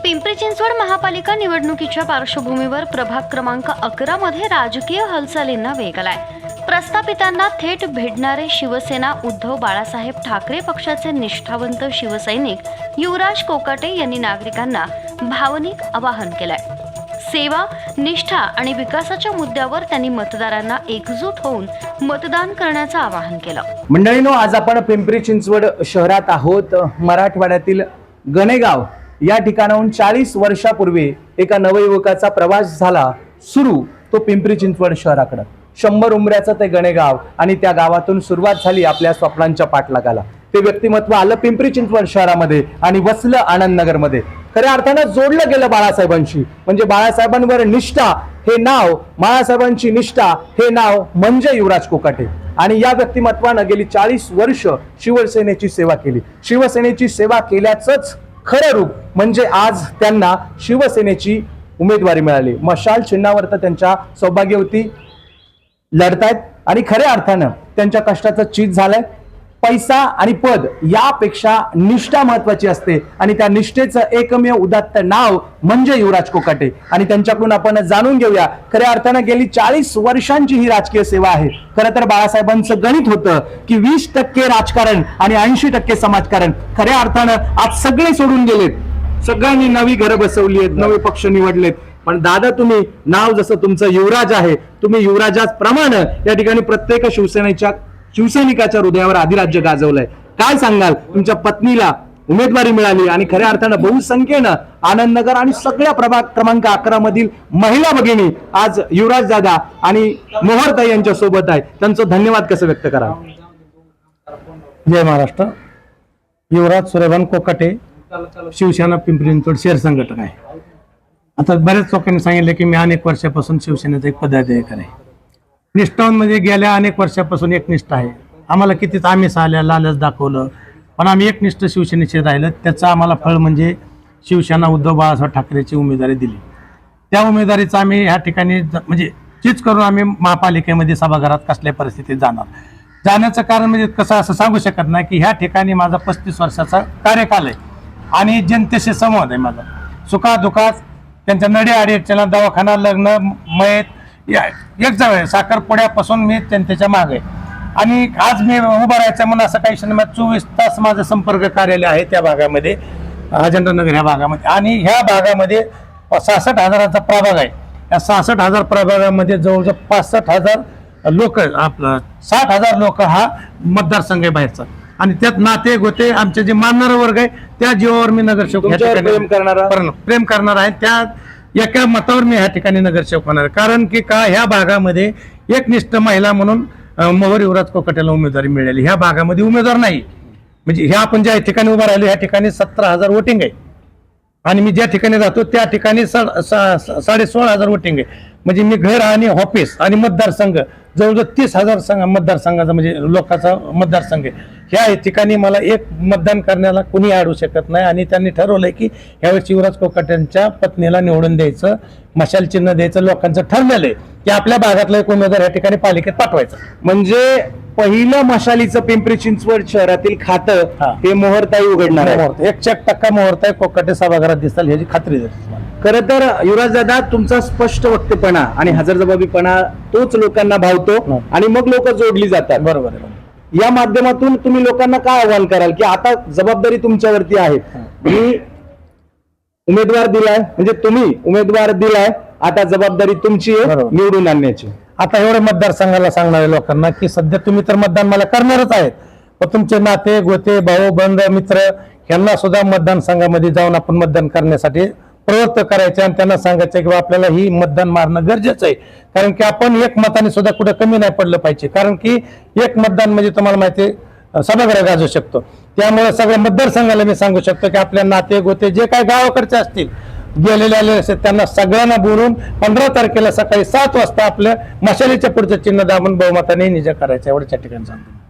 पिंपरी चिंचवड महापालिका निवडणुकीच्या पार्श्वभूमीवर प्रभाग क्रमांक 11 मध्ये राजकीय हालचालींना वेग आलाय। प्रस्थापितांना थेट भेटणारे शिवसेना उद्धव बाळासाहेब ठाकरे पक्षाचे निष्ठावंत शिवसैनिक युवराज कोकाटे यांनी नागरिकांना भावनिक आवाहन केलंय। सेवा, निष्ठा आणि विकासाच्या मुद्द्यावर त्यांनी मतदारांना एकजूट होऊन मतदान करण्याचं आवाहन केलं। मंडळींनो, आज आपण पिंपरी चिंचवड शहरात आहोत। मराठवाड्यातील गणेगाव या ठिकाणाहून 40 वर्षापूर्वी एका नवयुवकाचा प्रवास झाला सुरू, तो पिंपरी चिंचवड शहराकडे। 100 उमऱ्याचं ते गणेगाव आणि त्या गावातून सुरुवात झाली आपल्या स्वप्नांच्या पाठलागाला। ते व्यक्तिमत्व आलं पिंपरी चिंचवड शहरामध्ये आणि वसलं आनंदनगर मध्ये। खऱ्या अर्थानं जोडलं गेलं बाळासाहेबांशी, म्हणजे बाळासाहेबांवर निष्ठा हे नाव, बाळासाहेबांची निष्ठा हे नाव म्हणजे युवराज कोकाटे। आणि या व्यक्तिमत्वानं गेली 40 वर्ष शिवसेनेची सेवा केली। शिवसेनेची सेवा केल्याचंच खरं रूप म्हणजे आज त्यांना शिवसेनेची उमेदवारी मिळाली। मशाल चिन्हावर तर त्यांच्या सौभाग्यवती लढतायत आणि खऱ्या अर्थानं त्यांच्या कष्टाचं चीज झालंय। पैसा आणि पद यापेक्षा निष्ठा महत्वाची असते आणि त्या निष्ठेचं एकमेव उदात्त नाव म्हणजे युवराज कोकाटे। आणि त्यांच्याकडून आपण जाणून घेऊया, खऱ्या अर्थानं गेली 40 वर्षांची ही राजकीय सेवा आहे। खरं तर बाळासाहेबांचं गणित होतं की 20% राजकारण आणि 80% समाजकारण। खऱ्या अर्थानं आज सगळे सोडून गेलेत, सगळ्यांनी नवी घरं बसवली आहेत, नवे पक्ष निवडलेत। पण दादा, तुम्ही नाव जसं तुमचं युवराज आहे, तुम्ही युवराजाच प्रमाणे या ठिकाणी प्रत्येक शिवसैनिकाच्या हृदयावर अधिराज्य गाजवलंय। काय सांगाल, तुमच्या पत्नीला उमेदवारी मिळाली आणि खऱ्या अर्थानं बहुसंख्येनं आनंदनगर आणि सगळ्या प्रभाग क्रमांक 11 मधील महिला भगिनी आज युवराज दादा आणि मोहरताई यांच्या सोबत आहे। त्यांचं धन्यवाद कसं व्यक्त करा? जय महाराष्ट्र। युवराज सूर्यभान कोकाटे, शिवसेना पिंपरी चिंचवड शहर संघटक आहे। आता बऱ्याच लोकांनी सांगितलं की मी अनेक वर्षापासून शिवसेनेचा एक पदाधिकारी आहे। निष्ठावान म्हणजे गेल्या अनेक वर्षापासून एकनिष्ठ आहे। आम्हाला कितीच आमिष आल्या, लालच दाखवलं, पण आम्ही एकनिष्ठ शिवसेनेचे राहिलं। त्याचं आम्हाला फळ म्हणजे शिवसेना उद्धव बाळासाहेब ठाकरेची उमेदवारी दिली। त्या उमेदवारीचं आम्ही ह्या ठिकाणी म्हणजे चीज करून आम्ही महापालिकेमध्ये सभागृहात कसल्या परिस्थितीत जाण्याचं कारण म्हणजे कसं असं सांगू शकत नाही की ह्या ठिकाणी माझा 35 वर्षाचा कार्यकाल आहे आणि जनतेशी संवाद आहे माझा। सुखादुखात त्यांच्या नड्याअडचणीला, दवाखाना, लग्न, मयत एक जवळ साखरपुड्यापासून मी त्यांच्या मागे आहे। आणि आज मी उभं राहायचं म्हणून असं काही नाही। 24 तास माझं संपर्क कार्यालय आहे त्या भागामध्ये, अजेंद्रनगर ह्या भागामध्ये। आणि ह्या भागामध्ये 66,000चा प्रभाग आहे। या 66,000 प्रभागामध्ये जवळजवळ 65,000 लोक, आपलं 60,000 लोक हा मतदारसंघ आहे बाहेरचा। आणि त्यात नाते गोते आमचे जे मानणारा वर्ग आहे त्या जीवावर मी नगरसेवक प्रेम करणार आहे। त्या एका मतावर मी ह्या ठिकाणी नगरसेवक होणार। कारण की का ह्या भागामध्ये एकनिष्ठ महिला म्हणून मोहर युवराज कोकाटेला उमेदवारी मिळाली। ह्या भागामध्ये उमेदवार नाही, म्हणजे ह्या आपण ज्या ठिकाणी उभा राहिलो ह्या ठिकाणी 17,000 वोटिंग आहे आणि मी ज्या ठिकाणी राहतो त्या ठिकाणी 16,500 वोटिंग आहे। म्हणजे मी घर आणि ऑफिस आणि मतदारसंघ जवळजवळ 30,000 मतदारसंघाचा म्हणजे लोकांचा मतदारसंघ आहे। ह्या ठिकाणी मला एक मतदान करण्याला कुणी अडवू शकत नाही। आणि त्यांनी ठरवलंय की यावेळेस युवराज कोकाटेंच्या पत्नीला निवडून द्यायचं, मशाल चिन्ह द्यायचं। लोकांचं ठरलेलं आहे की आपल्या भागातला एक उमेदवार या ठिकाणी पालिकेत पाठवायचं। म्हणजे पहिलं मशालीचं पिंपरी चिंचवड शहरातील खातं हे मोहरताई उघडणार आहे। 100% मोहरताई कोकाटे सभागृहात दिसतील ह्याची खात्री देतो। खरं तर युवराज दादा, तुमचा स्पष्ट वक्तेपणा आणि हजरजबाबीपणा तोच लोकांना भावतो आणि मग लोक जोडली जातात। बरोबर आहे। या माध्यमातून तुम्ही लोकांना काय आव्हान कराल की आता जबाबदारी तुमच्यावरती आहे? मी उमेदवार दिलाय, म्हणजे तुम्ही उमेदवार दिलाय, आता जबाबदारी तुमची आहे निवडून आणण्याची। आता एवढ्या मतदारसंघाला सांगणाऱ्या लोकांना की सध्या तुम्ही तर मतदान मला करणारच आहेत, पण तुमचे नाते गोते, भाऊ बंध, मित्र यांना सुद्धा मतदानसंघामध्ये जाऊन आपण मतदान करण्यासाठी प्रवृत्त करायचे आणि त्यांना सांगायचं की आपल्याला ही मतदान मारणं गरजेचं आहे। कारण की आपण एक मताने सुद्धा कुठे कमी नाही पडलं पाहिजे। कारण की एक मतदान म्हणजे तुम्हाला माहिती आहे सभागृह गाजू शकतो। त्यामुळे सगळ्या मतदारसंघाला मी सांगू शकतो की आपल्या नाते गोते जे काही गावाकडचे असतील, गेलेले आले असतील, त्यांना सगळ्यांना बोलून 15 तारखेला सकाळी 7 वाजता आपल्या मशालीच्या पुढचं चिन्ह दाबून बहुमताने निजा करायचं, एवढ्याच्या ठिकाणी सांगतो।